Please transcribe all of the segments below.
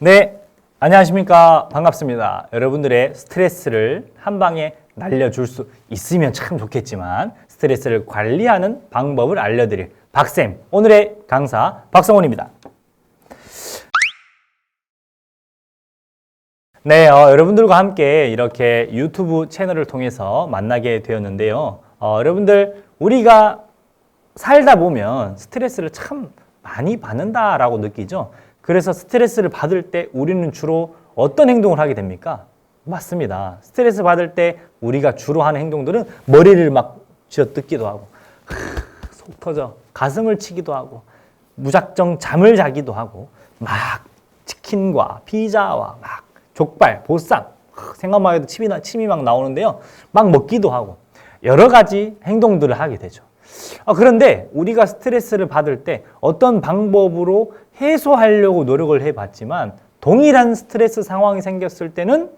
네, 안녕하십니까. 반갑습니다. 여러분들의 스트레스를 한 방에 날려줄 수 있으면 참 좋겠지만 스트레스를 관리하는 방법을 알려드릴 박쌤, 오늘의 강사 박성훈입니다. 네, 여러분들과 함께 이렇게 유튜브 채널을 통해서 만나게 되었는데요. 여러분들, 우리가 살다 보면 스트레스를 참 많이 받는다라고 느끼죠. 그래서 스트레스를 받을 때 우리는 주로 어떤 행동을 하게 됩니까? 맞습니다. 스트레스 받을 때 우리가 주로 하는 행동들은 머리를 막 쥐어뜯기도 하고 속 터져 가슴을 치기도 하고 무작정 잠을 자기도 하고 막 치킨과 피자와 막 족발, 보쌈 생각만 해도 침이 막 나오는데요. 막 먹기도 하고 여러 가지 행동들을 하게 되죠. 그런데 우리가 스트레스를 받을 때 어떤 방법으로 해소하려고 노력을 해봤지만 동일한 스트레스 상황이 생겼을 때는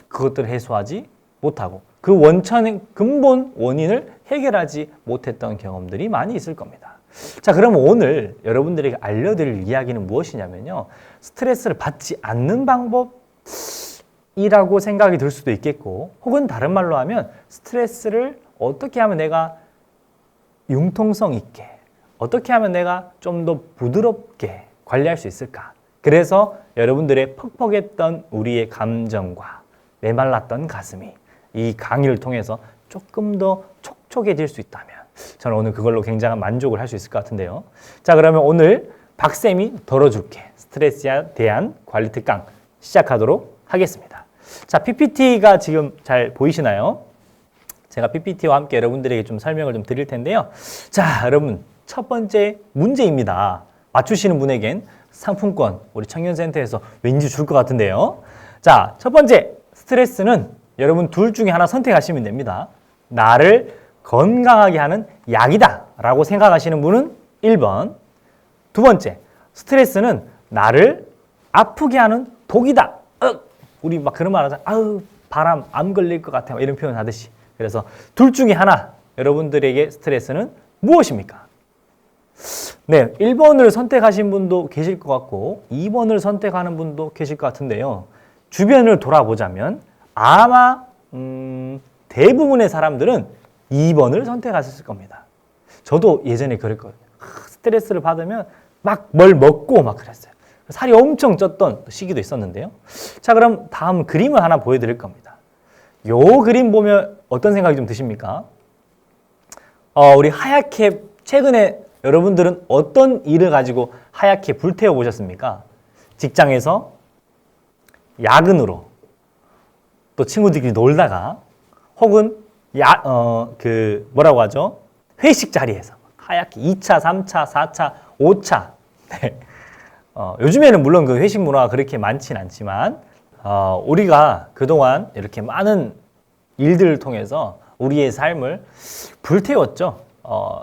그것들을 해소하지 못하고 그 근본 원인을 해결하지 못했던 경험들이 많이 있을 겁니다. 자, 그럼 오늘 여러분들에게 알려드릴 이야기는 무엇이냐면요. 스트레스를 받지 않는 방법이라고 생각이 들 수도 있겠고 혹은 다른 말로 하면 스트레스를 어떻게 하면 내가 융통성 있게 어떻게 하면 내가 좀 더 부드럽게 관리할 수 있을까? 그래서 여러분들의 퍽퍽했던 우리의 감정과 메말랐던 가슴이 이 강의를 통해서 조금 더 촉촉해질 수 있다면 저는 오늘 그걸로 굉장한 만족을 할 수 있을 것 같은데요. 자, 그러면 오늘 박쌤이 덜어줄게 스트레스에 대한 관리 특강 시작하도록 하겠습니다. 자, PPT가 지금 잘 보이시나요? 제가 PPT와 함께 여러분들에게 좀 설명을 좀 드릴 텐데요. 자, 여러분 첫 번째 문제입니다. 맞추시는 분에겐 상품권 우리 청년센터에서 왠지 줄 것 같은데요. 자, 첫 번째 스트레스는 여러분 둘 중에 하나 선택하시면 됩니다. 나를 건강하게 하는 약이다 라고 생각하시는 분은 1번. 두 번째, 스트레스는 나를 아프게 하는 독이다. 우리 막 그런 말 하자. 아우, 바람 암 걸릴 것 같아. 이런 표현 하듯이. 그래서 둘 중에 하나 여러분들에게 스트레스는 무엇입니까? 네, 1번을 선택하신 분도 계실 것 같고 2번을 선택하는 분도 계실 것 같은데요. 주변을 돌아보자면 아마 대부분의 사람들은 2번을 선택하셨을 겁니다. 저도 예전에 그랬거든요. 스트레스를 받으면 막 뭘 먹고 막 그랬어요. 살이 엄청 쪘던 시기도 있었는데요. 자, 그럼 다음 그림을 하나 보여드릴 겁니다. 요 그림 보면 어떤 생각이 좀 드십니까? 우리 하얗게 최근에 여러분들은 어떤 일을 가지고 하얗게 불태워 보셨습니까? 직장에서, 야근으로, 또 친구들끼리 놀다가, 혹은 뭐라고 하죠? 회식 자리에서 하얗게 2차, 3차, 4차, 5차. 네. 요즘에는 물론 그 회식 문화가 그렇게 많진 않지만 우리가 그동안 이렇게 많은 일들을 통해서 우리의 삶을 불태웠죠.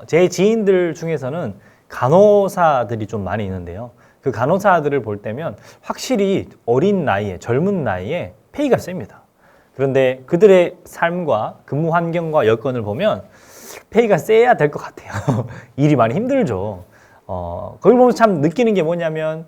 제 지인들 중에서는 간호사들이 좀 많이 있는데요. 그 간호사들을 볼 때면 확실히 어린 나이에, 젊은 나이에 페이가 셉니다. 그런데 그들의 삶과 근무 환경과 여건을 보면 페이가 세야 될 것 같아요. 일이 많이 힘들죠. 거기 보면 참 느끼는 게 뭐냐면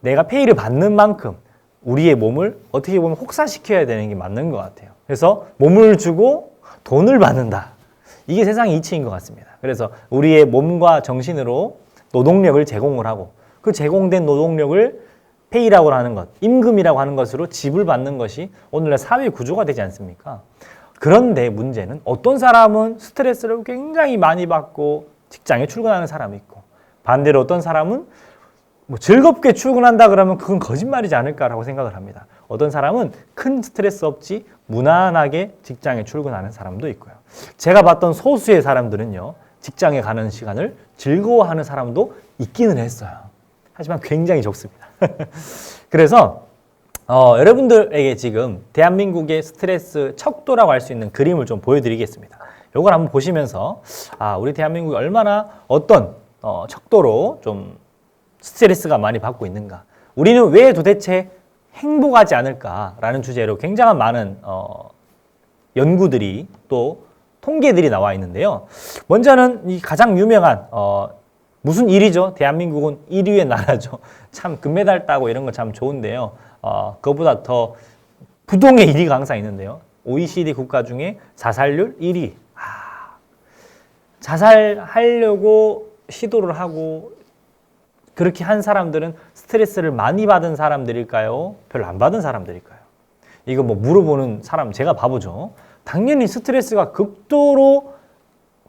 내가 페이를 받는 만큼 우리의 몸을 어떻게 보면 혹사시켜야 되는 게 맞는 것 같아요. 그래서 몸을 주고 돈을 받는다. 이게 세상의 이치인 것 같습니다. 그래서 우리의 몸과 정신으로 노동력을 제공을 하고 그 제공된 노동력을 페이라고 하는 것, 임금이라고 하는 것으로 지불받는 것이 오늘날 사회 구조가 되지 않습니까? 그런데 문제는 어떤 사람은 스트레스를 굉장히 많이 받고 직장에 출근하는 사람이 있고 반대로 어떤 사람은 즐겁게 출근한다 그러면 그건 거짓말이지 않을까라고 생각을 합니다. 어떤 사람은 큰 스트레스 없이 무난하게 직장에 출근하는 사람도 있고요. 제가 봤던 소수의 사람들은요. 직장에 가는 시간을 즐거워하는 사람도 있기는 했어요. 하지만 굉장히 적습니다. 그래서 여러분들에게 지금 대한민국의 스트레스 척도라고 할 수 있는 그림을 좀 보여드리겠습니다. 이걸 한번 보시면서 우리 대한민국이 얼마나 어떤 척도로 좀 스트레스가 많이 받고 있는가, 우리는 왜 도대체 행복하지 않을까라는 주제로 굉장한 많은 연구들이 또 통계들이 나와 있는데요. 먼저는 이 가장 유명한 무슨 일이죠? 대한민국은 1위의 나라죠. 참 금메달 따고 이런 거 참 좋은데요. 그거보다 더 부동의 1위가 항상 있는데요. OECD 국가 중에 자살률 1위. 자살하려고 시도를 하고 그렇게 한 사람들은 스트레스를 많이 받은 사람들일까요? 별로 안 받은 사람들일까요? 이거 뭐 물어보는 사람 제가 바보죠. 당연히 스트레스가 극도로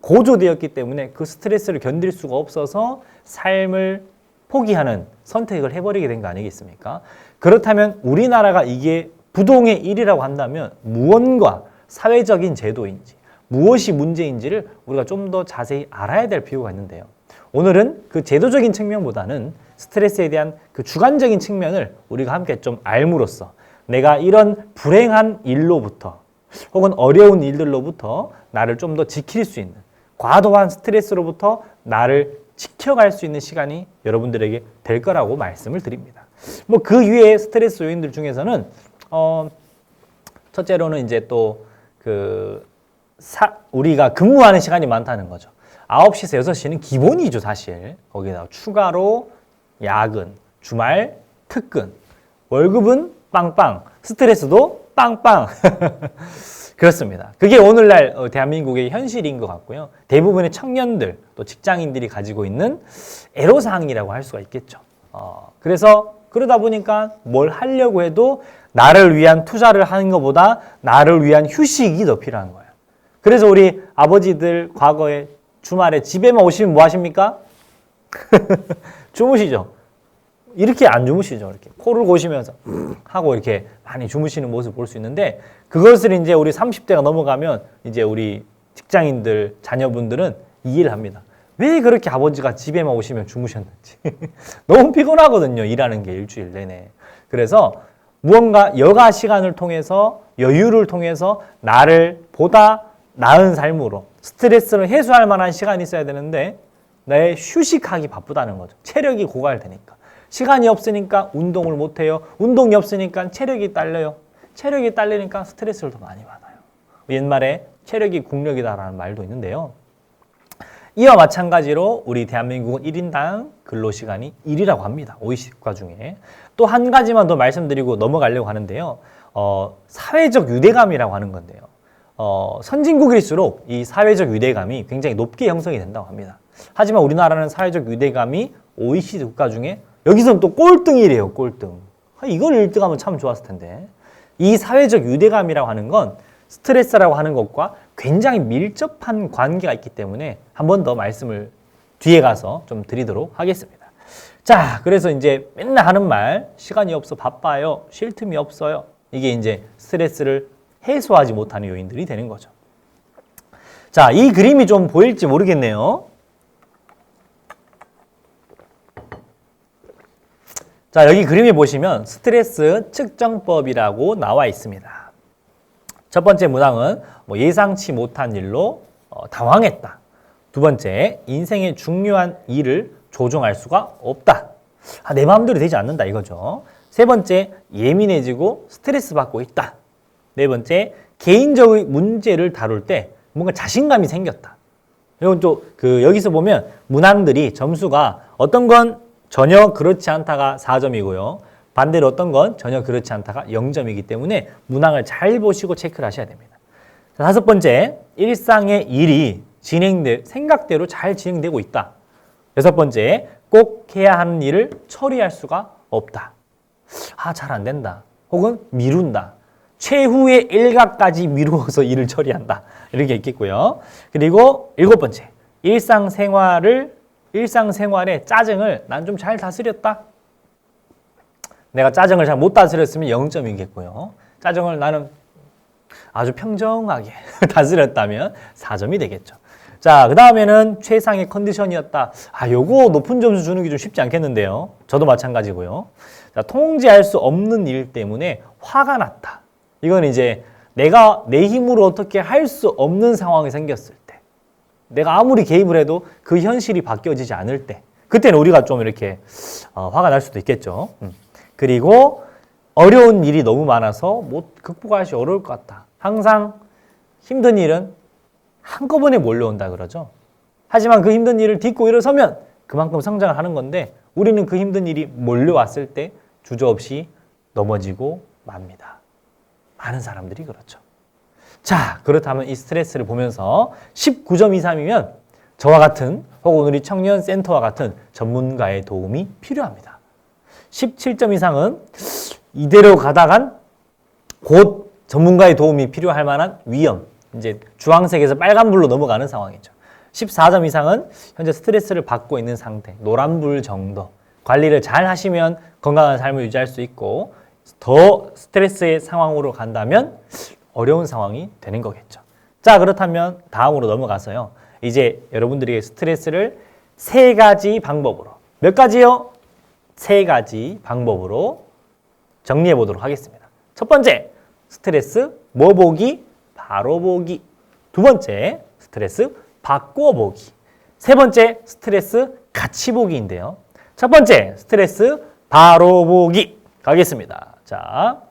고조되었기 때문에 그 스트레스를 견딜 수가 없어서 삶을 포기하는 선택을 해버리게 된 거 아니겠습니까? 그렇다면 우리나라가 이게 부동의 1위라고 한다면 무언가 사회적인 제도인지 무엇이 문제인지를 우리가 좀 더 자세히 알아야 될 필요가 있는데요. 오늘은 그 제도적인 측면보다는 스트레스에 대한 그 주관적인 측면을 우리가 함께 좀 알므로써 내가 이런 불행한 일로부터 혹은 어려운 일들로부터 나를 좀 더 지킬 수 있는 과도한 스트레스로부터 나를 지켜갈 수 있는 시간이 여러분들에게 될 거라고 말씀을 드립니다. 뭐 그 위에 스트레스 요인들 중에서는 첫째로는 이제 또 우리가 근무하는 시간이 많다는 거죠. 9시에서 6시는 기본이죠, 사실. 거기다 추가로 야근, 주말, 특근, 월급은 빵빵, 스트레스도 빵빵. 그렇습니다. 그게 오늘날 대한민국의 현실인 것 같고요. 대부분의 청년들, 또 직장인들이 가지고 있는 애로사항이라고 할 수가 있겠죠. 그래서 그러다 보니까 뭘 하려고 해도 나를 위한 투자를 하는 것보다 나를 위한 휴식이 더 필요한 거예요. 그래서 우리 아버지들 과거에 주말에 집에만 오시면 뭐 하십니까? 주무시죠. 이렇게 안 주무시죠. 이렇게 코를 고시면서 하고 이렇게 많이 주무시는 모습을 볼 수 있는데 그것을 이제 우리 30대가 넘어가면 이제 우리 직장인들 자녀분들은 이해를 합니다. 왜 그렇게 아버지가 집에만 오시면 주무셨는지. 너무 피곤하거든요. 일하는 게 일주일 내내. 그래서 무언가 여가 시간을 통해서 여유를 통해서 나를 보다 나은 삶으로 스트레스를 해소할 만한 시간이 있어야 되는데 내 휴식하기 바쁘다는 거죠. 체력이 고갈되니까. 시간이 없으니까 운동을 못해요. 운동이 없으니까 체력이 딸려요. 체력이 딸리니까 스트레스를 더 많이 받아요. 옛말에 체력이 국력이다라는 말도 있는데요. 이와 마찬가지로 우리 대한민국은 1인당 근로시간이 1이라고 합니다. OECD 국가 중에. 또 한 가지만 더 말씀드리고 넘어가려고 하는데요. 사회적 유대감이라고 하는 건데요. 선진국일수록 이 사회적 유대감이 굉장히 높게 형성이 된다고 합니다. 하지만 우리나라는 사회적 유대감이 OECD 국가 중에 여기서는 또 꼴등이래요. 꼴등. 이걸 1등하면 참 좋았을 텐데. 이 사회적 유대감이라고 하는 건 스트레스라고 하는 것과 굉장히 밀접한 관계가 있기 때문에 한 번 더 말씀을 뒤에 가서 좀 드리도록 하겠습니다. 자, 그래서 이제 맨날 하는 말, 시간이 없어 바빠요, 쉴 틈이 없어요. 이게 이제 스트레스를 해소하지 못하는 요인들이 되는 거죠. 자, 이 그림이 좀 보일지 모르겠네요. 자, 여기 그림에 보시면 스트레스 측정법이라고 나와 있습니다. 첫 번째 문항은 예상치 못한 일로 당황했다. 두 번째, 인생의 중요한 일을 조종할 수가 없다. 내 마음대로 되지 않는다 이거죠. 세 번째, 예민해지고 스트레스 받고 있다. 네 번째, 개인적인 문제를 다룰 때 뭔가 자신감이 생겼다. 이건 또 여기서 보면 문항들이 점수가 어떤 건 전혀 그렇지 않다가 4점이고요. 반대로 어떤 건 전혀 그렇지 않다가 0점이기 때문에 문항을 잘 보시고 체크를 하셔야 됩니다. 자, 다섯 번째, 일상의 일이 생각대로 잘 진행되고 있다. 여섯 번째, 꼭 해야 하는 일을 처리할 수가 없다. 잘 안 된다. 혹은 미룬다. 최후의 일각까지 미루어서 일을 처리한다. 이렇게 있겠고요. 그리고 일곱 번째, 일상생활에 짜증을 난 좀 잘 다스렸다. 내가 짜증을 잘 못 다스렸으면 0점이겠고요. 짜증을 나는 아주 평정하게 다스렸다면 4점이 되겠죠. 자, 그 다음에는 최상의 컨디션이었다. 요거 높은 점수 주는 게 좀 쉽지 않겠는데요. 저도 마찬가지고요. 자, 통제할 수 없는 일 때문에 화가 났다. 이건 이제 내가 내 힘으로 어떻게 할 수 없는 상황이 생겼을 때, 내가 아무리 개입을 해도 그 현실이 바뀌어지지 않을 때, 그때는 우리가 좀 이렇게 화가 날 수도 있겠죠. 그리고 어려운 일이 너무 많아서 극복하기 어려울 것 같다. 항상 힘든 일은 한꺼번에 몰려온다 그러죠. 하지만 그 힘든 일을 딛고 일어서면 그만큼 성장을 하는 건데 우리는 그 힘든 일이 몰려왔을 때 주저없이 넘어지고 맙니다. 많은 사람들이 그렇죠. 자, 그렇다면 이 스트레스를 보면서 19점 이상이면 저와 같은 혹은 우리 청년 센터와 같은 전문가의 도움이 필요합니다. 17점 이상은 이대로 가다간 곧 전문가의 도움이 필요할 만한 위험, 이제 주황색에서 빨간불로 넘어가는 상황이죠. 14점 이상은 현재 스트레스를 받고 있는 상태, 노란불 정도. 관리를 잘 하시면 건강한 삶을 유지할 수 있고 더 스트레스의 상황으로 간다면 어려운 상황이 되는 거겠죠. 자, 그렇다면 다음으로 넘어가서요. 이제 여러분들이 스트레스를 3가지 방법으로, 몇 가지요? 3가지 방법으로 정리해 보도록 하겠습니다. 첫 번째, 스트레스 뭐 보기? 바로 보기. 두 번째, 스트레스 바꿔 보기. 세 번째, 스트레스 같이 보기인데요. 첫 번째, 스트레스 바로 보기 가겠습니다. 자,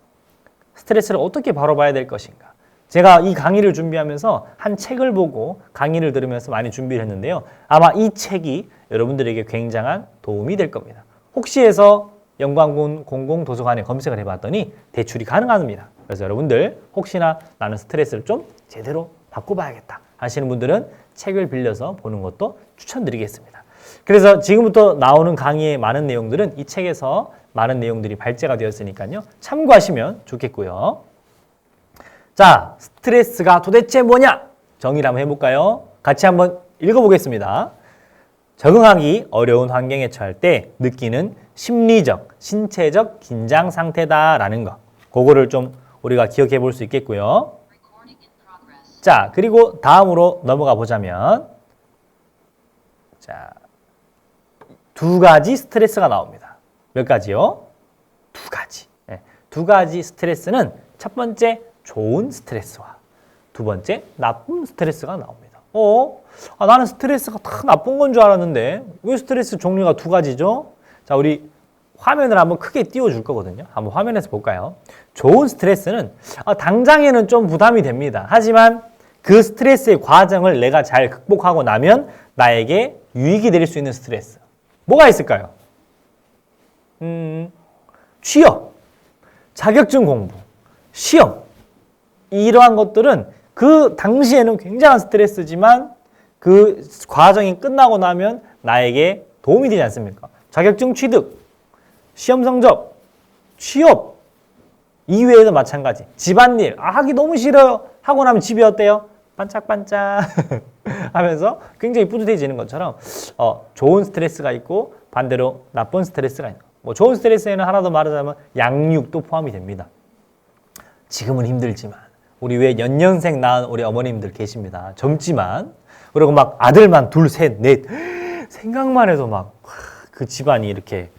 스트레스를 어떻게 바로 봐야 될 것인가? 제가 이 강의를 준비하면서 한 책을 보고 강의를 들으면서 많이 준비를 했는데요. 아마 이 책이 여러분들에게 굉장한 도움이 될 겁니다. 혹시 해서 영광군 공공도서관에 검색을 해봤더니 대출이 가능합니다. 그래서 여러분들 혹시나 나는 스트레스를 좀 제대로 바꿔봐야겠다 하시는 분들은 책을 빌려서 보는 것도 추천드리겠습니다. 그래서 지금부터 나오는 강의의 많은 내용들은 이 책에서 많은 내용들이 발제가 되었으니까요. 참고하시면 좋겠고요. 자, 스트레스가 도대체 뭐냐? 정의를 한번 해볼까요? 같이 한번 읽어보겠습니다. 적응하기 어려운 환경에 처할 때 느끼는 심리적, 신체적 긴장 상태다라는 거. 그거를 좀 우리가 기억해 볼 수 있겠고요. 자, 그리고 다음으로 넘어가 보자면 자, 2가지 스트레스가 나옵니다. 몇 가지요? 2가지. 네, 2가지 스트레스는 첫 번째 좋은 스트레스와 두 번째 나쁜 스트레스가 나옵니다. 나는 스트레스가 다 나쁜 건 줄 알았는데 왜 스트레스 종류가 2가지죠? 자, 우리 화면을 한번 크게 띄워줄 거거든요. 한번 화면에서 볼까요? 좋은 스트레스는 당장에는 좀 부담이 됩니다. 하지만 그 스트레스의 과정을 내가 잘 극복하고 나면 나에게 유익이 될 수 있는 스트레스. 뭐가 있을까요? 취업, 자격증 공부, 시험. 이러한 것들은 그 당시에는 굉장한 스트레스지만 그 과정이 끝나고 나면 나에게 도움이 되지 않습니까? 자격증 취득, 시험 성적, 취업 이외에도 마찬가지. 집안일, 하기 너무 싫어요. 하고 나면 집이 어때요? 반짝반짝 하면서 굉장히 뿌듯해지는 것처럼 좋은 스트레스가 있고 반대로 나쁜 스트레스가 있는 거. 좋은 스트레스에는 하나 더 말하자면 양육도 포함이 됩니다. 지금은 힘들지만 우리 왜 연년생 낳은 우리 어머님들 계십니다. 젊지만 그리고 막 아들만 둘, 셋, 넷 생각만 해도 막 그 집안이 이렇게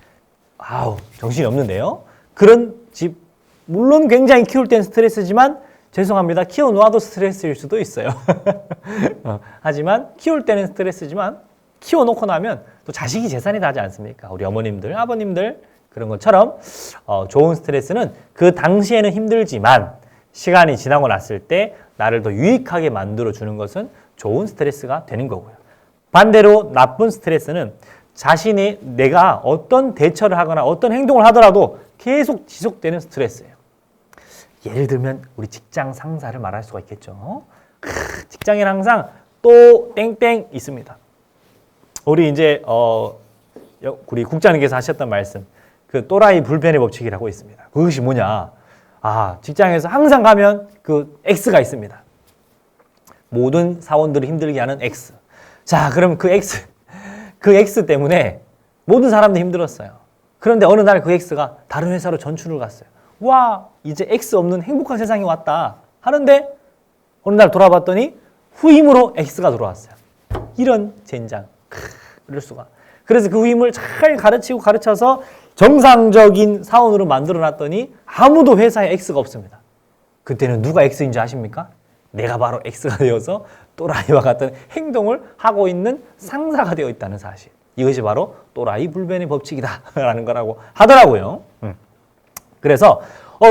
정신이 없는데요. 그런 집 물론 굉장히 키울 땐 스트레스지만 죄송합니다. 키워놓아도 스트레스일 수도 있어요. 하지만 키울 때는 스트레스지만 키워놓고 나면 또 자식이 재산이 나지 않습니까? 우리 어머님들, 아버님들 그런 것처럼 좋은 스트레스는 그 당시에는 힘들지만 시간이 지나고 났을 때 나를 더 유익하게 만들어주는 것은 좋은 스트레스가 되는 거고요. 반대로 나쁜 스트레스는 자신이 내가 어떤 대처를 하거나 어떤 행동을 하더라도 계속 지속되는 스트레스예요. 예를 들면 우리 직장 상사를 말할 수가 있겠죠. 직장에는 항상 또 땡땡 있습니다. 우리 이제 우리 국장님께서 하셨던 말씀, 그 또라이 불변의 법칙이라고 있습니다. 그것이 뭐냐? 직장에서 항상 가면 그 X가 있습니다. 모든 사원들을 힘들게 하는 X. 자, 그럼 그 X 때문에 모든 사람들이 힘들었어요. 그런데 어느 날 그 X가 다른 회사로 전출을 갔어요. 와, 이제 X 없는 행복한 세상이 왔다 하는데 어느 날 돌아봤더니 후임으로 X가 들어왔어요. 이런 젠장. 이럴 수가. 그래서 그 후임을 잘 가르쳐서 정상적인 사원으로 만들어놨더니 아무도 회사에 X가 없습니다. 그때는 누가 X인 줄 아십니까? 내가 바로 X가 되어서 또라이와 같은 행동을 하고 있는 상사가 되어 있다는 사실. 이것이 바로 또라이 불변의 법칙이다 라는 거라고 하더라고요. 그래서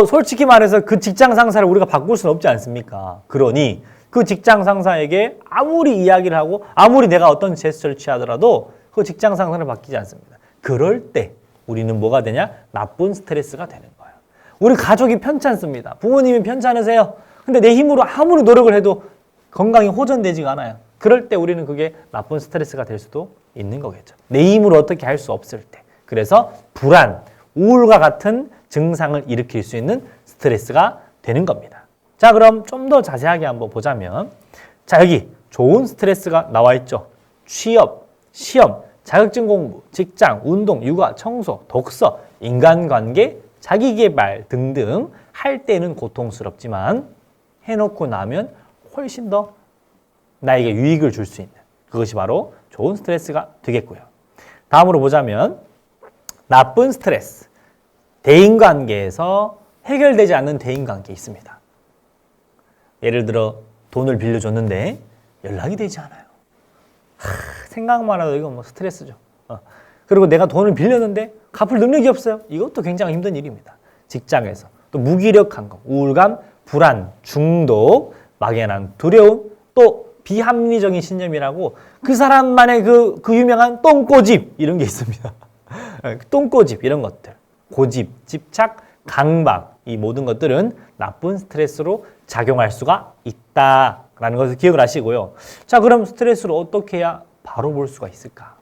솔직히 말해서 그 직장 상사를 우리가 바꿀 수는 없지 않습니까? 그러니 그 직장 상사에게 아무리 이야기를 하고 아무리 내가 어떤 제스처를 취하더라도 그 직장 상사는 바뀌지 않습니다. 그럴 때 우리는 뭐가 되냐? 나쁜 스트레스가 되는 거예요. 우리 가족이 편찮습니다. 부모님이 편찮으세요. 근데 내 힘으로 아무리 노력을 해도 건강이 호전되지가 않아요. 그럴 때 우리는 그게 나쁜 스트레스가 될 수도 있는 거겠죠. 내 힘으로 어떻게 할 수 없을 때. 그래서 불안, 우울과 같은 증상을 일으킬 수 있는 스트레스가 되는 겁니다. 자, 그럼 좀 더 자세하게 한번 보자면, 자, 여기 좋은 스트레스가 나와 있죠. 취업, 시험, 자격증 공부, 직장, 운동, 육아, 청소, 독서, 인간관계, 자기계발 등등 할 때는 고통스럽지만 해놓고 나면 훨씬 더 나에게 유익을 줄 수 있는 그것이 바로 좋은 스트레스가 되겠고요. 다음으로 보자면 나쁜 스트레스. 대인관계에서 해결되지 않는 대인관계 있습니다. 예를 들어 돈을 빌려줬는데 연락이 되지 않아요. 생각만 해도 이건 뭐 스트레스죠. 그리고 내가 돈을 빌렸는데 갚을 능력이 없어요. 이것도 굉장히 힘든 일입니다. 직장에서 또 무기력한 거, 우울감, 불안, 중독, 막연한 두려움, 또 비합리적인 신념이라고 그 사람만의 그 유명한 똥꼬집 이런 게 있습니다. 똥꼬집 이런 것들, 고집, 집착, 강박 이 모든 것들은 나쁜 스트레스로 작용할 수가 있다라는 것을 기억을 하시고요. 자, 그럼 스트레스를 어떻게 해야 바로 볼 수가 있을까?